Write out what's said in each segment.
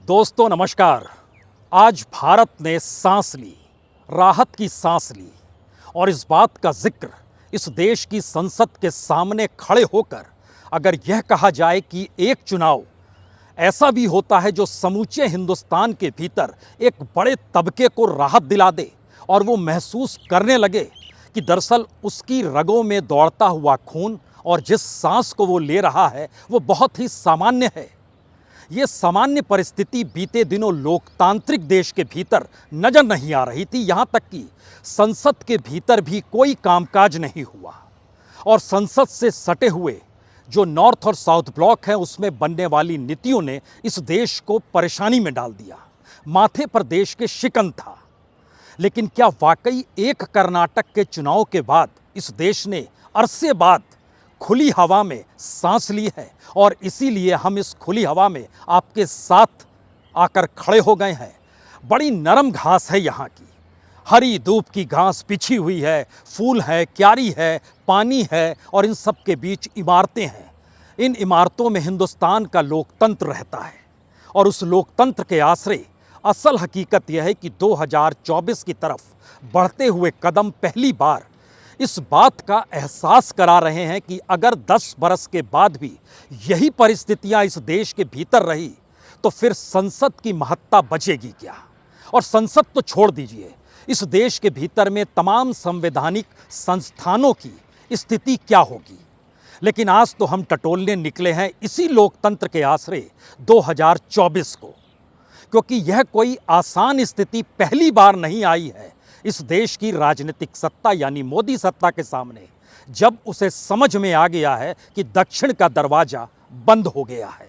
दोस्तों नमस्कार। आज भारत ने सांस ली, राहत की सांस ली और इस बात का जिक्र इस देश की संसद के सामने खड़े होकर अगर यह कहा जाए कि एक चुनाव ऐसा भी होता है जो समूचे हिंदुस्तान के भीतर एक बड़े तबके को राहत दिला दे और वो महसूस करने लगे कि दरअसल उसकी रगों में दौड़ता हुआ खून और जिस सांस को वो ले रहा है वो बहुत ही सामान्य है। ये सामान्य परिस्थिति बीते दिनों लोकतांत्रिक देश के भीतर नजर नहीं आ रही थी। यहाँ तक कि संसद के भीतर भी कोई कामकाज नहीं हुआ और संसद से सटे हुए जो नॉर्थ और साउथ ब्लॉक है उसमें बनने वाली नीतियों ने इस देश को परेशानी में डाल दिया। माथे पर देश के शिकन था। लेकिन क्या वाकई एक कर्नाटक के चुनाव के बाद इस देश ने अरसे बाद खुली हवा में सांस ली है और इसीलिए हम इस खुली हवा में आपके साथ आकर खड़े हो गए हैं। बड़ी नरम घास है यहाँ की, हरी धूप की घास बिछी हुई है, फूल है, क्यारी है, पानी है और इन सब के बीच इमारतें हैं। इन इमारतों में हिंदुस्तान का लोकतंत्र रहता है और उस लोकतंत्र के आश्रय असल हकीकत यह है कि 2024 की तरफ बढ़ते हुए कदम पहली बार इस बात का एहसास करा रहे हैं कि अगर 10 बरस के बाद भी यही परिस्थितियां इस देश के भीतर रही तो फिर संसद की महत्ता बचेगी क्या। और संसद तो छोड़ दीजिए, इस देश के भीतर में तमाम संवैधानिक संस्थानों की स्थिति क्या होगी। लेकिन आज तो हम टटोलने निकले हैं इसी लोकतंत्र के आश्रय 2024 को, क्योंकि यह कोई आसान स्थिति पहली बार नहीं आई है इस देश की राजनीतिक सत्ता यानी मोदी सत्ता के सामने, जब उसे समझ में आ गया है कि दक्षिण का दरवाजा बंद हो गया है।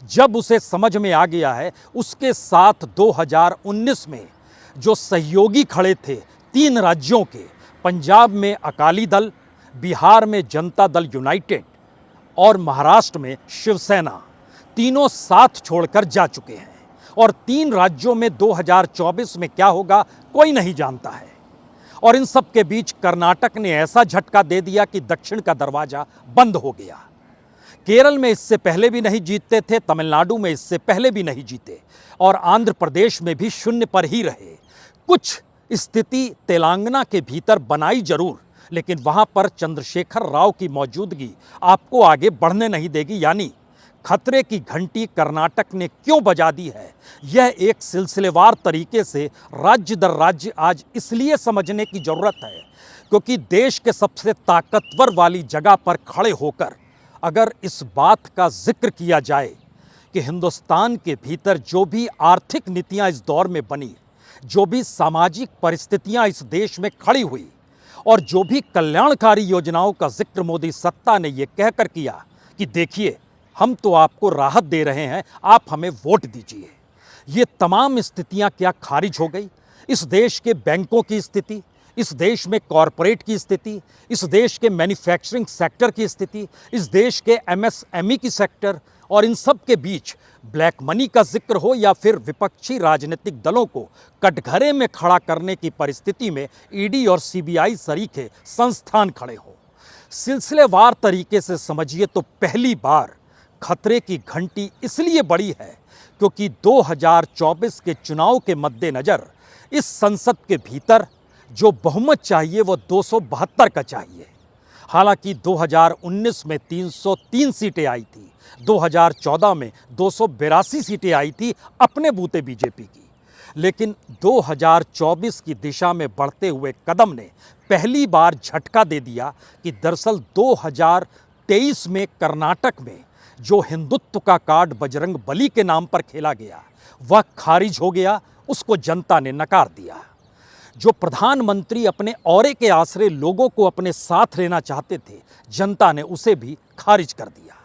जब उसे समझ में आ गया है उसके साथ 2019 में जो सहयोगी खड़े थे 3 राज्यों के, पंजाब में अकाली दल, बिहार में जनता दल यूनाइटेड और महाराष्ट्र में शिवसेना, तीनों साथ छोड़कर जा चुके हैं। और 3 राज्यों में 2024 में क्या होगा कोई नहीं जानता है। और इन सब के बीच कर्नाटक ने ऐसा झटका दे दिया कि दक्षिण का दरवाजा बंद हो गया। केरल में इससे पहले भी नहीं जीतते थे, तमिलनाडु में इससे पहले भी नहीं जीते और आंध्र प्रदेश में भी शून्य पर ही रहे। कुछ स्थिति तेलंगाना के भीतर बनाई जरूर, लेकिन वहां पर चंद्रशेखर राव की मौजूदगी आपको आगे बढ़ने नहीं देगी। यानी खतरे की घंटी कर्नाटक ने क्यों बजा दी है, यह एक सिलसिलेवार तरीके से राज्य दर राज्य आज इसलिए समझने की जरूरत है क्योंकि देश के सबसे ताकतवर वाली जगह पर खड़े होकर अगर इस बात का जिक्र किया जाए कि हिंदुस्तान के भीतर जो भी आर्थिक नीतियां इस दौर में बनी, जो भी सामाजिक परिस्थितियां इस देश में खड़ी हुई और जो भी कल्याणकारी योजनाओं का जिक्र मोदी सत्ता ने यह कहकर किया कि देखिए हम तो आपको राहत दे रहे हैं, आप हमें वोट दीजिए, ये तमाम स्थितियां क्या खारिज हो गई। इस देश के बैंकों की स्थिति, इस देश में कॉरपोरेट की स्थिति, इस देश के मैन्युफैक्चरिंग सेक्टर की स्थिति, इस देश के एमएसएमई की सेक्टर और इन सब के बीच ब्लैक मनी का जिक्र हो या फिर विपक्षी राजनीतिक दलों को कटघरे में खड़ा करने की परिस्थिति में ईडी और सीबीआई सरीखे संस्थान खड़े हों। सिलसिलेवार तरीके से समझिए तो पहली बार खतरे की घंटी इसलिए बड़ी है क्योंकि 2024 के चुनाव के मद्देनजर इस संसद के भीतर जो बहुमत चाहिए वो 272 का चाहिए। हालांकि 2019 में 303 सीटें आई थी, 2014 में 282 सीटें आई थी अपने बूते बीजेपी की। लेकिन 2024 की दिशा में बढ़ते हुए कदम ने पहली बार झटका दे दिया कि दरअसल 2023 में कर्नाटक में जो हिंदुत्व का कार्ड बजरंग बली के नाम पर खेला गया वह खारिज हो गया, उसको जनता ने नकार दिया। जो प्रधानमंत्री अपने औरे के आश्रय लोगों को अपने साथ लेना चाहते थे, जनता ने उसे भी खारिज कर दिया।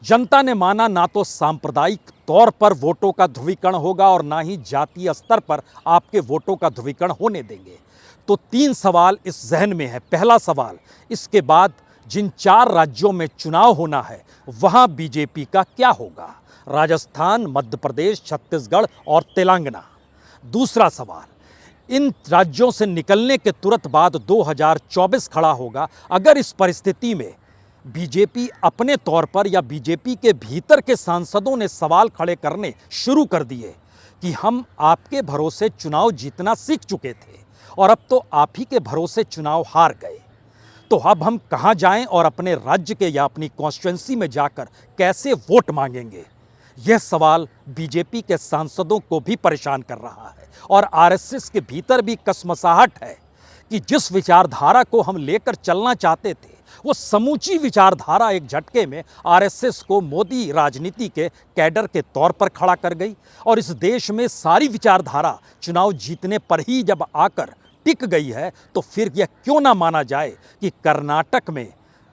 जनता ने माना ना तो सांप्रदायिक तौर पर वोटों का ध्रुवीकरण होगा और ना ही जातीय स्तर पर आपके वोटों का ध्रुवीकरण होने देंगे। तो 3 सवाल इस जहन में है। पहला सवाल, इसके बाद जिन 4 राज्यों में चुनाव होना है वहां बीजेपी का क्या होगा, राजस्थान, मध्य प्रदेश, छत्तीसगढ़ और तेलंगाना। दूसरा सवाल, इन राज्यों से निकलने के तुरंत बाद 2024 खड़ा होगा। अगर इस परिस्थिति में बीजेपी अपने तौर पर या बीजेपी के भीतर के सांसदों ने सवाल खड़े करने शुरू कर दिए कि हम आपके भरोसे चुनाव जीतना सीख चुके थे और अब तो आप ही के भरोसे चुनाव हार गए, तो अब हम कहाँ जाएं और अपने राज्य के या अपनी कॉन्स्टिट्यूंसी में जाकर कैसे वोट मांगेंगे। यह सवाल बीजेपी के सांसदों को भी परेशान कर रहा है और आरएसएस के भीतर भी कसमसाहट है कि जिस विचारधारा को हम लेकर चलना चाहते थे वो समूची विचारधारा एक झटके में आरएसएस को मोदी राजनीति के कैडर के तौर पर खड़ा कर गई और इस देश में सारी विचारधारा चुनाव जीतने पर ही जब आकर टिक गई है तो फिर यह क्यों ना माना जाए कि कर्नाटक में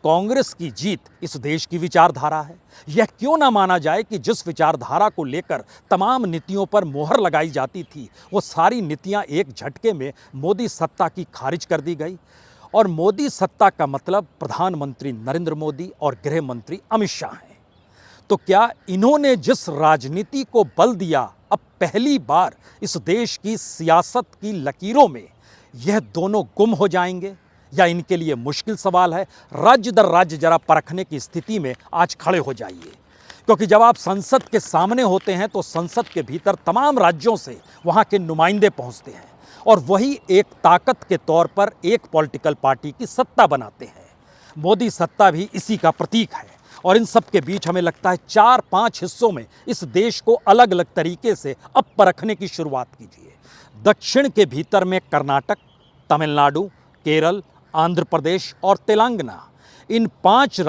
कांग्रेस की जीत इस देश की विचारधारा है। यह क्यों ना माना जाए कि जिस विचारधारा को लेकर तमाम नीतियों पर मोहर लगाई जाती थी वो सारी नीतियां एक झटके में मोदी सत्ता की खारिज कर दी गई। और मोदी सत्ता का मतलब प्रधानमंत्री नरेंद्र मोदी और गृह मंत्री अमित शाह हैं। तो क्या इन्होंने जिस राजनीति को बल दिया अब पहली बार इस देश की सियासत की लकीरों में यह दोनों गुम हो जाएंगे या इनके लिए मुश्किल सवाल है। राज्य दर राज्य जरा परखने की स्थिति में आज खड़े हो जाइए, क्योंकि जब आप संसद के सामने होते हैं तो संसद के भीतर तमाम राज्यों से वहाँ के नुमाइंदे पहुँचते हैं और वही एक ताकत के तौर पर एक पॉलिटिकल पार्टी की सत्ता बनाते हैं। मोदी सत्ता भी इसी का प्रतीक है और इन सब के बीच हमें लगता है 4-5 हिस्सों में इस देश को अलग अलग तरीके से अब परखने की शुरुआत कीजिए। दक्षिण के भीतर में कर्नाटक, तमिलनाडु, केरल, आंध्र प्रदेश और तेलंगाना, इन पांच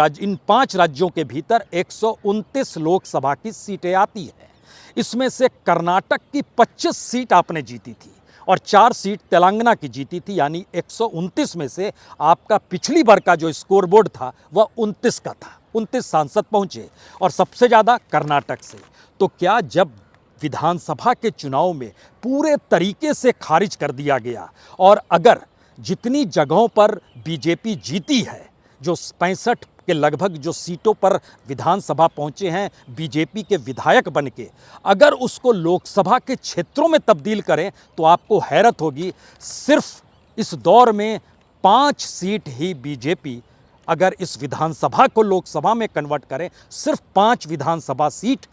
राज्यों के भीतर 129 लोकसभा की सीटें आती हैं। इसमें से कर्नाटक की 25 सीट आपने जीती थी और 4 सीट तेलंगाना की जीती थी, यानी 129 में से आपका पिछली बार का जो स्कोरबोर्ड था वह 29 का था। 29 सांसद पहुंचे और सबसे ज़्यादा कर्नाटक से। तो क्या जब विधानसभा के चुनाव में पूरे तरीके से खारिज कर दिया गया और अगर जितनी जगहों पर बीजेपी जीती है, जो 65 के लगभग जो सीटों पर विधानसभा पहुंचे हैं बीजेपी के विधायक बन के, अगर उसको लोकसभा के क्षेत्रों में तब्दील करें तो आपको हैरत होगी। सिर्फ इस दौर में 5 सीट ही बीजेपी अगर इस विधानसभा को लोकसभा में कन्वर्ट करें, सिर्फ 5 विधानसभा सीट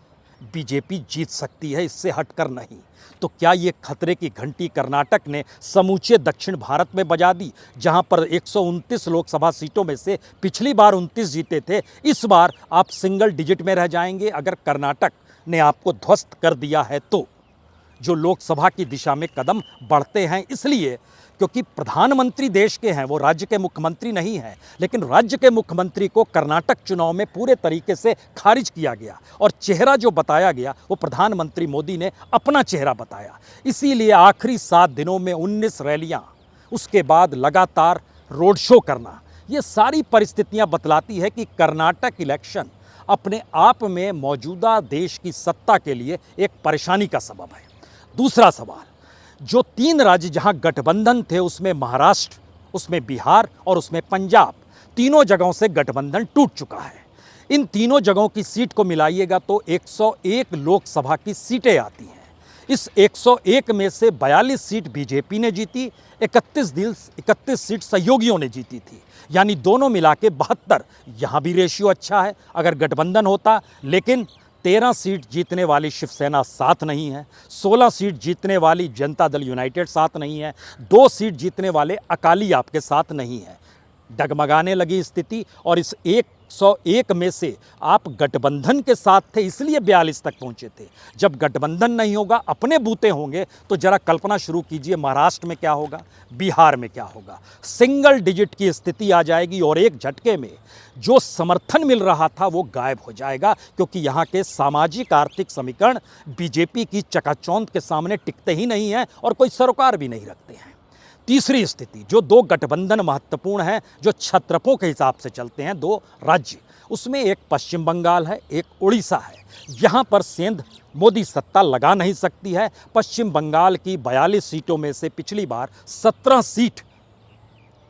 बीजेपी जीत सकती है, इससे हटकर नहीं। तो क्या ये खतरे की घंटी कर्नाटक ने समूचे दक्षिण भारत में बजा दी, जहां पर 129 लोकसभा सीटों में से पिछली बार 29 जीते थे, इस बार आप सिंगल डिजिट में रह जाएंगे अगर कर्नाटक ने आपको ध्वस्त कर दिया है तो। जो लोकसभा की दिशा में कदम बढ़ते हैं इसलिए क्योंकि प्रधानमंत्री देश के हैं, वो राज्य के मुख्यमंत्री नहीं हैं, लेकिन राज्य के मुख्यमंत्री को कर्नाटक चुनाव में पूरे तरीके से खारिज किया गया और चेहरा जो बताया गया वो प्रधानमंत्री मोदी ने अपना चेहरा बताया। इसीलिए आखिरी 7 दिनों में 19 रैलियां, उसके बाद लगातार रोड शो करना, ये सारी परिस्थितियां बतलाती है कि कर्नाटक इलेक्शन अपने आप में मौजूदा देश की सत्ता के लिए एक परेशानी का सबब है। दूसरा सवाल, जो 3 राज्य जहां गठबंधन थे, उसमें महाराष्ट्र, उसमें बिहार और उसमें पंजाब, तीनों जगहों से गठबंधन टूट चुका है। इन तीनों जगहों की सीट को मिलाइएगा तो 101 लोकसभा की सीटें आती हैं। इस 101 में से 42 सीट बीजेपी ने जीती, 31 सीट सहयोगियों ने जीती थी, यानी दोनों मिला के 72। यहाँ भी रेशियो अच्छा है अगर गठबंधन होता, लेकिन 13 सीट जीतने वाली शिवसेना साथ नहीं है, 16 सीट जीतने वाली जनता दल यूनाइटेड साथ नहीं है, 2 सीट जीतने वाले अकाली आपके साथ नहीं है। डगमगाने लगी स्थिति और इस 101 में से आप गठबंधन के साथ थे इसलिए 42 तक पहुंचे थे। जब गठबंधन नहीं होगा, अपने बूते होंगे, तो जरा कल्पना शुरू कीजिए महाराष्ट्र में क्या होगा, बिहार में क्या होगा। सिंगल डिजिट की स्थिति आ जाएगी और एक झटके में जो समर्थन मिल रहा था वो गायब हो जाएगा, क्योंकि यहाँ के सामाजिक आर्थिक समीकरण बीजेपी की चकाचौंध के सामने टिकते ही नहीं हैं और कोई सरोकार भी नहीं रखते हैं। तीसरी स्थिति, जो 2 गठबंधन महत्वपूर्ण हैं, जो छत्रपों के हिसाब से चलते हैं, 2 राज्य, उसमें एक पश्चिम बंगाल है, एक उड़ीसा है। यहाँ पर सेंध मोदी सत्ता लगा नहीं सकती है। पश्चिम बंगाल की 42 सीटों में से पिछली बार 17 सीट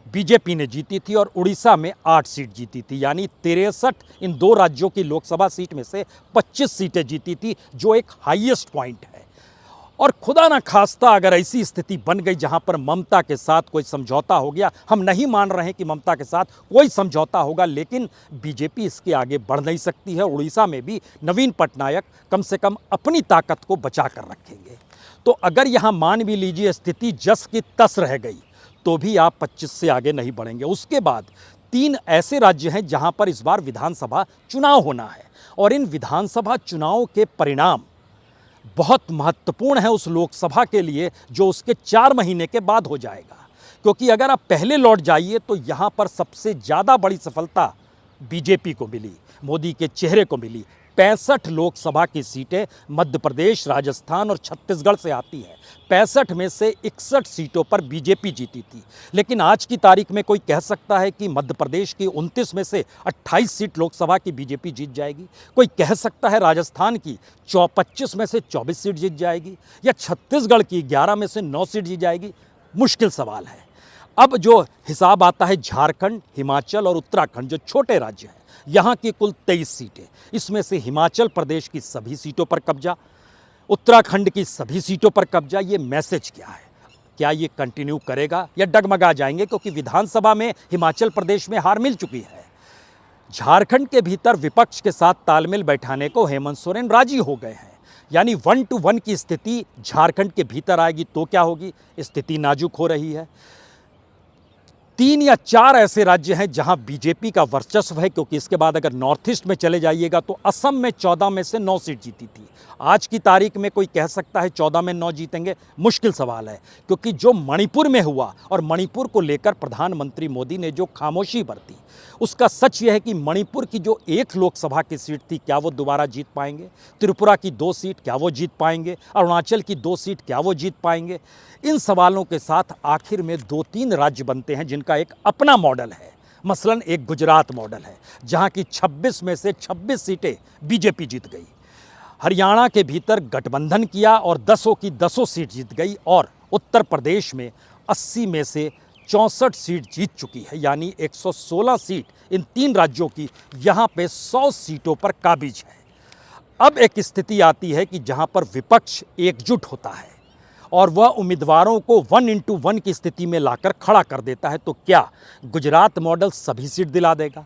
बीजेपी ने जीती थी और उड़ीसा में 8 सीट जीती थी, यानी 63 इन 2 राज्यों की लोकसभा सीट में से 25 सीटें जीती थी, जो एक हाईएस्ट पॉइंट है। और खुदा ना खास्ता अगर ऐसी स्थिति बन गई जहां पर ममता के साथ कोई समझौता हो गया, हम नहीं मान रहे हैं कि ममता के साथ कोई समझौता होगा, लेकिन बीजेपी इसके आगे बढ़ नहीं सकती है। उड़ीसा में भी नवीन पटनायक कम से कम अपनी ताकत को बचा कर रखेंगे। तो अगर यहां मान भी लीजिए स्थिति जस की तस रह गई तो भी आप 25 से आगे नहीं बढ़ेंगे। उसके बाद 3 ऐसे राज्य हैं जहां पर इस बार विधानसभा चुनाव होना है और इन विधानसभा चुनाव के परिणाम बहुत महत्वपूर्ण है उस लोकसभा के लिए जो उसके 4 महीने के बाद हो जाएगा। क्योंकि अगर आप पहले लौट जाइए तो यहाँ पर सबसे ज़्यादा बड़ी सफलता बीजेपी को मिली, मोदी के चेहरे को मिली। 65 लोकसभा की सीटें मध्य प्रदेश, राजस्थान और छत्तीसगढ़ से आती हैं। 65 में से 61 सीटों पर बीजेपी जीती थी। लेकिन आज की तारीख में कोई कह सकता है कि मध्य प्रदेश की 29 में से 28 सीट लोकसभा की बीजेपी जीत जाएगी? कोई कह सकता है राजस्थान की 25 में से 24 सीट जीत जाएगी या छत्तीसगढ़ की 11 में से 9 सीट जीत जाएगी? मुश्किल सवाल है। अब जो हिसाब आता है झारखंड, हिमाचल और उत्तराखंड जो छोटे राज्य हैं, यहाँ की कुल 23 सीटें, इसमें से हिमाचल प्रदेश की सभी सीटों पर कब्जा, उत्तराखंड की सभी सीटों पर कब्जा। ये मैसेज क्या है? क्या ये कंटिन्यू करेगा या डगमगा जाएंगे? क्योंकि विधानसभा में हिमाचल प्रदेश में हार मिल चुकी है। झारखंड के भीतर विपक्ष के साथ तालमेल बैठाने को हेमंत सोरेन राजी हो गए हैं। यानी 1 to 1 की स्थिति झारखंड के भीतर आएगी तो क्या होगी? स्थिति नाजुक हो रही है। 3 या 4 ऐसे राज्य हैं जहां बीजेपी का वर्चस्व है, क्योंकि इसके बाद अगर नॉर्थ ईस्ट में चले जाइएगा तो असम में 14 में से 9 सीट जीती थी। आज की तारीख में कोई कह सकता है 14 में 9 जीतेंगे? मुश्किल सवाल है। क्योंकि जो मणिपुर में हुआ और मणिपुर को लेकर प्रधानमंत्री मोदी ने जो खामोशी बरती, उसका सच यह है कि मणिपुर की जो 1 लोकसभा की सीट थी, क्या वो दोबारा जीत पाएंगे? त्रिपुरा की 2 सीट क्या वो जीत पाएंगे? अरुणाचल की 2 सीट क्या वो जीत पाएंगे? इन सवालों के साथ आखिर में 2-3 राज्य बनते हैं जिनका एक अपना मॉडल है। मसलन एक गुजरात मॉडल है जहां की 26 में से 26 सीटें बीजेपी जीत गई। हरियाणा के भीतर गठबंधन किया और 10 की 10 सीट जीत गई और उत्तर प्रदेश में 80 में से 64 सीट जीत चुकी है। यानी 116 सीट इन 3 राज्यों की यहाँ पे 100 सीटों पर काबिज है। अब एक स्थिति आती है कि जहाँ पर विपक्ष एकजुट होता है और वह उम्मीदवारों को 1 into 1 की स्थिति में लाकर खड़ा कर देता है। तो क्या गुजरात मॉडल सभी सीट दिला देगा?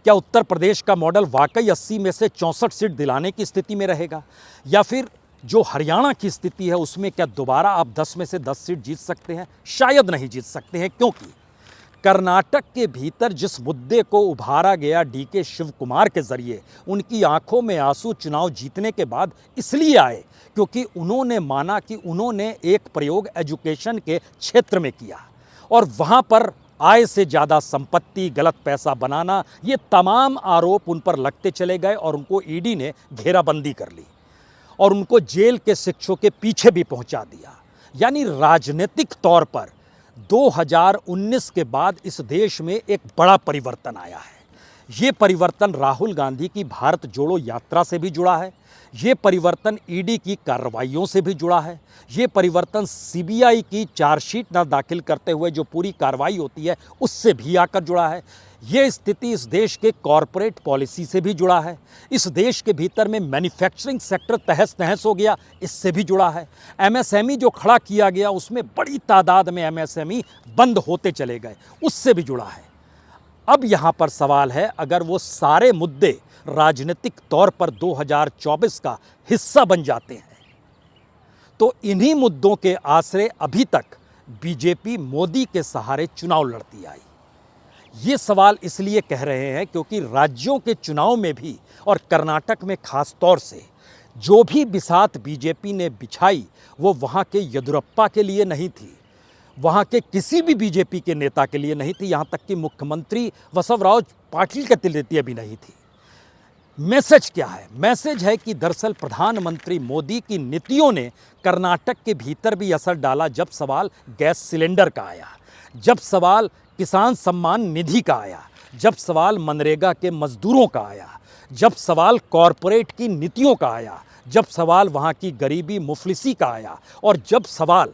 क्या उत्तर प्रदेश का मॉडल वाकई 80 में से 64 सीट दिलाने की स्थिति में रहेगा? या फिर जो हरियाणा की स्थिति है उसमें क्या दोबारा आप 10 में से 10 सीट जीत सकते हैं? शायद नहीं जीत सकते हैं, क्योंकि कर्नाटक के भीतर जिस मुद्दे को उभारा गया डीके शिव कुमार के जरिए, उनकी आंखों में आंसू चुनाव जीतने के बाद इसलिए आए क्योंकि उन्होंने माना कि उन्होंने एक प्रयोग एजुकेशन के क्षेत्र में किया और वहाँ पर आय से ज़्यादा संपत्ति, गलत पैसा बनाना, ये तमाम आरोप उन पर लगते चले गए और उनको ईडी ने घेराबंदी कर ली और उनको जेल के शिक्षों के पीछे भी पहुंचा दिया। यानी राजनीतिक तौर पर 2019 के बाद इस देश में एक बड़ा परिवर्तन आया है। ये परिवर्तन राहुल गांधी की भारत जोड़ो यात्रा से भी जुड़ा है। ये परिवर्तन ईडी की कार्रवाइयों से भी जुड़ा है। ये परिवर्तन सीबीआई की चार्जशीट न दाखिल करते हुए जो पूरी कार्रवाई होती है उससे भी आकर जुड़ा है। ये स्थिति इस देश के कॉरपोरेट पॉलिसी से भी जुड़ा है। इस देश के भीतर में मैन्युफैक्चरिंग सेक्टर तहस नहस हो गया, इससे भी जुड़ा है। एमएसएमई जो खड़ा किया गया उसमें बड़ी तादाद में एमएसएमई बंद होते चले गए, उससे भी जुड़ा है। अब यहाँ पर सवाल है, अगर वो सारे मुद्दे राजनीतिक तौर पर 2024 का हिस्सा बन जाते हैं तो इन्हीं मुद्दों के आसरे अभी तक बीजेपी मोदी के सहारे चुनाव लड़ती आई। ये सवाल इसलिए कह रहे हैं क्योंकि राज्यों के चुनाव में भी और कर्नाटक में खास तौर से जो भी बिसात बीजेपी ने बिछाई वो वहाँ के येदियुरप्पा के लिए नहीं थी, वहाँ के किसी भी बीजेपी के नेता के लिए नहीं थी, यहाँ तक कि मुख्यमंत्री बसवराज पाटिल के लिए भी नहीं थी। मैसेज क्या है? मैसेज है कि दरअसल प्रधानमंत्री मोदी की नीतियों ने कर्नाटक के भीतर भी असर डाला। जब सवाल गैस सिलेंडर का आया, जब सवाल किसान सम्मान निधि का आया, जब सवाल मनरेगा के मजदूरों का आया, जब सवाल कॉरपोरेट की नीतियों का आया, जब सवाल वहाँ की गरीबी मुफलिसी का आया और जब सवाल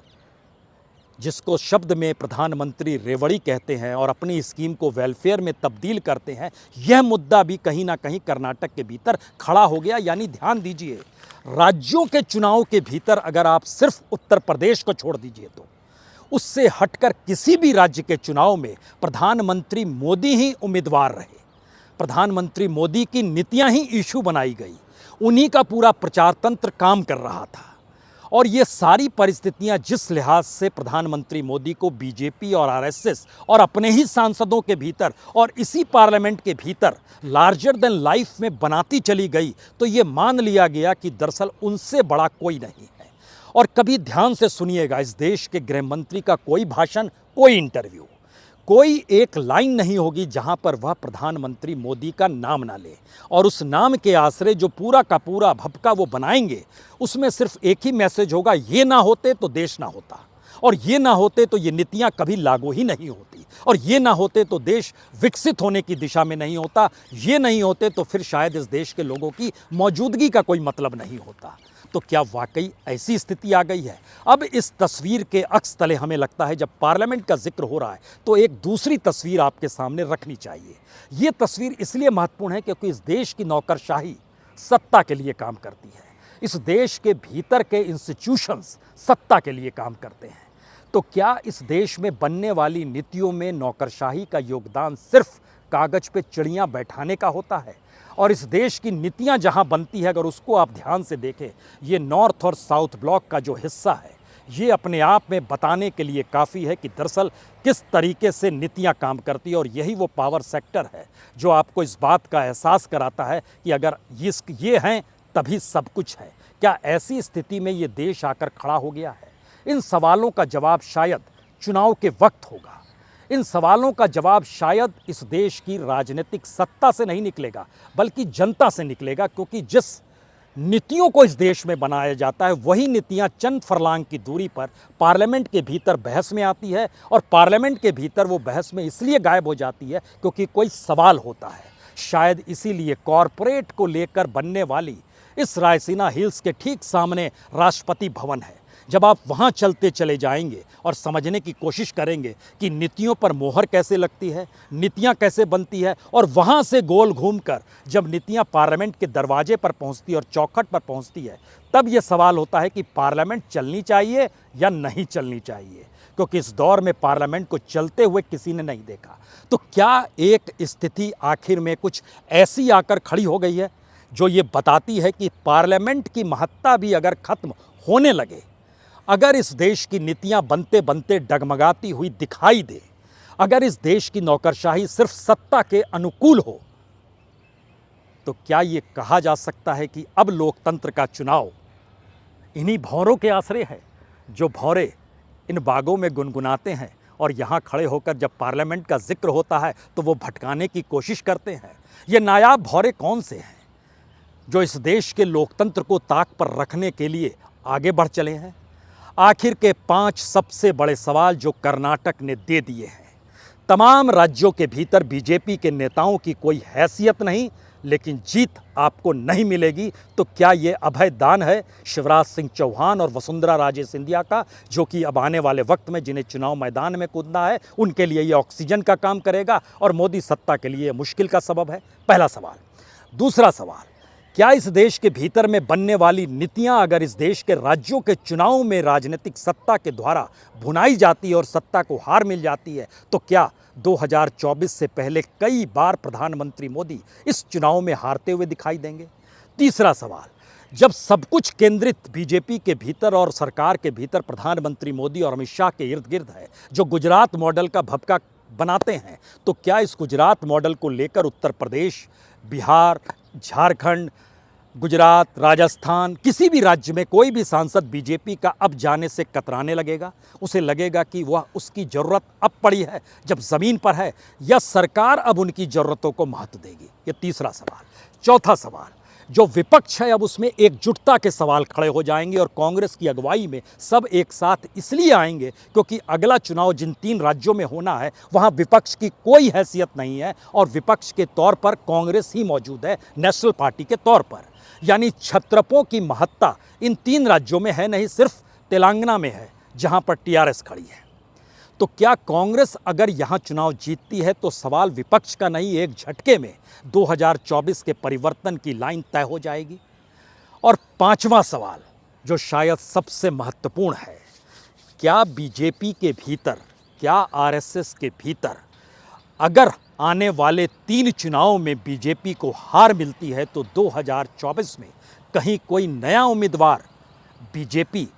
जिसको शब्द में प्रधानमंत्री रेवड़ी कहते हैं और अपनी स्कीम को वेलफेयर में तब्दील करते हैं, यह मुद्दा भी कहीं ना कहीं कर्नाटक के भीतर खड़ा हो गया। यानी ध्यान दीजिए, राज्यों के चुनाव के भीतर अगर आप सिर्फ उत्तर प्रदेश को छोड़ दीजिए तो उससे हटकर किसी भी राज्य के चुनाव में प्रधानमंत्री मोदी ही उम्मीदवार रहे। प्रधानमंत्री मोदी की नीतियां ही इशू बनाई गई, उन्हीं का पूरा प्रचार तंत्र काम कर रहा था। और ये सारी परिस्थितियां जिस लिहाज से प्रधानमंत्री मोदी को बीजेपी और आरएसएस और अपने ही सांसदों के भीतर और इसी पार्लियामेंट के भीतर लार्जर देन लाइफ में बनाती चली गई, तो ये मान लिया गया कि दरअसल उनसे बड़ा कोई नहीं है। और कभी ध्यान से सुनिएगा, इस देश के गृह मंत्री का कोई भाषण, कोई इंटरव्यू, कोई एक लाइन नहीं होगी जहां पर वह प्रधानमंत्री मोदी का नाम ना ले। और उस नाम के आश्रय जो पूरा का पूरा भपका वो बनाएंगे, उसमें सिर्फ एक ही मैसेज होगा, ये ना होते तो देश ना होता, और ये ना होते तो ये नीतियां कभी लागू ही नहीं होती, और ये ना होते तो देश विकसित होने की दिशा में नहीं होता, ये नहीं होते तो फिर शायद इस देश के लोगों की मौजूदगी का कोई मतलब नहीं होता। तो क्या वाकई ऐसी स्थिति आ गई है? अब इस तस्वीर के अक्स तले हमें लगता है, जब पार्लियामेंट का जिक्र हो रहा है तो एक दूसरी तस्वीर आपके सामने रखनी चाहिए। ये तस्वीर इसलिए महत्वपूर्ण है क्योंकि इस देश की नौकरशाही सत्ता के लिए काम करती है। इस देश के भीतर के इंस्टीट्यूशंस सत्ता के लिए काम करते हैं। तो क्या इस देश में बनने वाली नीतियों में नौकरशाही का योगदान सिर्फ कागज पे चिड़ियां बैठाने का होता है? और इस देश की नीतियां जहां बनती है, अगर उसको आप ध्यान से देखें, ये नॉर्थ और साउथ ब्लॉक का जो हिस्सा है, ये अपने आप में बताने के लिए काफ़ी है कि दरअसल किस तरीके से नीतियां काम करती है। और यही वो पावर सेक्टर है जो आपको इस बात का एहसास कराता है कि अगर ये हैं तभी सब कुछ है। क्या ऐसी स्थिति में ये देश आकर खड़ा हो गया है? इन सवालों का जवाब शायद चुनाव के वक्त होगा। इन सवालों का जवाब शायद इस देश की राजनीतिक सत्ता से नहीं निकलेगा, बल्कि जनता से निकलेगा, क्योंकि जिस नीतियों को इस देश में बनाया जाता है, वही नीतियां चंद फरलांग की दूरी पर पार्लियामेंट के भीतर बहस में आती है। और पार्लियामेंट के भीतर वो बहस में इसलिए गायब हो जाती है क्योंकि कोई सवाल होता है। शायद इसीलिए कॉरपोरेट को लेकर बनने वाली इस रायसीना हिल्स के ठीक सामने राष्ट्रपति भवन है। जब आप वहाँ चलते चले जाएंगे और समझने की कोशिश करेंगे कि नीतियों पर मोहर कैसे लगती है, नीतियाँ कैसे बनती है, और वहाँ से गोल घूमकर जब नीतियाँ पार्लियामेंट के दरवाजे पर पहुँचती है और चौखट पर पहुँचती है, तब ये सवाल होता है कि पार्लियामेंट चलनी चाहिए या नहीं चलनी चाहिए, क्योंकि इस दौर में पार्लियामेंट को चलते हुए किसी ने नहीं देखा। तो क्या एक स्थिति आखिर में कुछ ऐसी आकर खड़ी हो गई है जो ये बताती है कि पार्लियामेंट की महत्ता भी अगर खत्म होने लगे, अगर इस देश की नीतियां बनते बनते डगमगाती हुई दिखाई दे, अगर इस देश की नौकरशाही सिर्फ सत्ता के अनुकूल हो, तो क्या ये कहा जा सकता है कि अब लोकतंत्र का चुनाव इन्हीं भौरों के आसरे है, जो भौरे इन बागों में गुनगुनाते हैं और यहाँ खड़े होकर जब पार्लियामेंट का जिक्र होता है तो वो भटकाने की कोशिश करते हैं? ये नायाब भौरे कौन से हैं जो इस देश के लोकतंत्र को ताक पर रखने के लिए आगे बढ़ चले हैं? आखिर के 5 सबसे बड़े सवाल जो कर्नाटक ने दे दिए हैं। तमाम राज्यों के भीतर बीजेपी के नेताओं की कोई हैसियत नहीं, लेकिन जीत आपको नहीं मिलेगी। तो क्या ये अभय दान है शिवराज सिंह चौहान और वसुंधरा राजे सिंधिया का, जो कि अब आने वाले वक्त में जिन्हें चुनाव मैदान में कूदना है, उनके लिए ये ऑक्सीजन का काम करेगा और मोदी सत्ता के लिए मुश्किल का सबब है? पहला सवाल। दूसरा सवाल, क्या इस देश के भीतर में बनने वाली नीतियां अगर इस देश के राज्यों के चुनाव में राजनीतिक सत्ता के द्वारा भुनाई जाती है और सत्ता को हार मिल जाती है, तो क्या 2024 से पहले कई बार प्रधानमंत्री मोदी इस चुनाव में हारते हुए दिखाई देंगे? तीसरा सवाल, जब सब कुछ केंद्रित बीजेपी के भीतर और सरकार के भीतर प्रधानमंत्री मोदी और अमित शाह के इर्द गिर्द है, जो गुजरात मॉडल का भपका बनाते हैं, तो क्या इस गुजरात मॉडल को लेकर उत्तर प्रदेश, बिहार, झारखंड, गुजरात, राजस्थान, किसी भी राज्य में कोई भी सांसद बीजेपी का अब जाने से कतराने लगेगा? उसे लगेगा कि वह उसकी ज़रूरत अब पड़ी है जब ज़मीन पर है, या सरकार अब उनकी ज़रूरतों को महत्व देगी? ये तीसरा सवाल। चौथा सवाल, जो विपक्ष है अब उसमें एकजुटता के सवाल खड़े हो जाएंगे और कांग्रेस की अगुवाई में सब एक साथ इसलिए आएंगे क्योंकि अगला चुनाव जिन 3 राज्यों में होना है वहां विपक्ष की कोई हैसियत नहीं है और विपक्ष के तौर पर कांग्रेस ही मौजूद है, नेशनल पार्टी के तौर पर। यानी छत्रपों की महत्ता इन 3 राज्यों में है नहीं, सिर्फ तेलंगाना में है जहां पर टीआरएस खड़ी है। तो क्या कांग्रेस अगर यहाँ चुनाव जीतती है तो सवाल विपक्ष का नहीं, एक झटके में 2024 के परिवर्तन की लाइन तय हो जाएगी? और पांचवा सवाल, जो शायद सबसे महत्वपूर्ण है, क्या बीजेपी के भीतर, क्या आरएसएस के भीतर अगर आने वाले 3 चुनावों में बीजेपी को हार मिलती है तो 2024 में कहीं कोई नया उम्मीदवार बीजेपी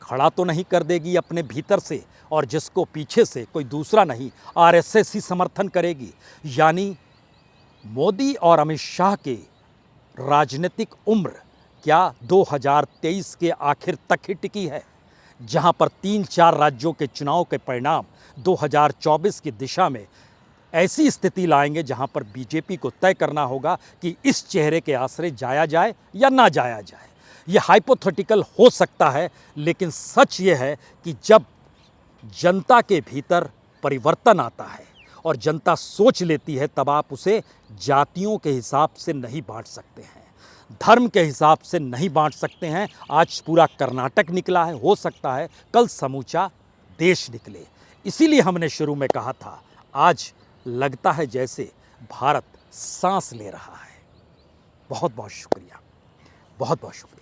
खड़ा तो नहीं कर देगी अपने भीतर से, और जिसको पीछे से कोई दूसरा नहीं आरएसएस ही समर्थन करेगी। यानी मोदी और अमित शाह के राजनीतिक उम्र क्या 2023 के आखिर तक ही टिकी है, जहां पर 3-4 राज्यों के चुनाव के परिणाम 2024 की दिशा में ऐसी स्थिति लाएंगे जहां पर बीजेपी को तय करना होगा कि इस चेहरे के आश्रय जाया जाए या ना जाया जाए। यह हाइपोथेटिकल हो सकता है, लेकिन सच ये है कि जब जनता के भीतर परिवर्तन आता है और जनता सोच लेती है, तब आप उसे जातियों के हिसाब से नहीं बांट सकते हैं, धर्म के हिसाब से नहीं बांट सकते हैं। आज पूरा कर्नाटक निकला है, हो सकता है कल समूचा देश निकले। इसीलिए हमने शुरू में कहा था, आज लगता है जैसे भारत सांस ले रहा है। बहुत बहुत शुक्रिया, बहुत बहुत शुक्रिया।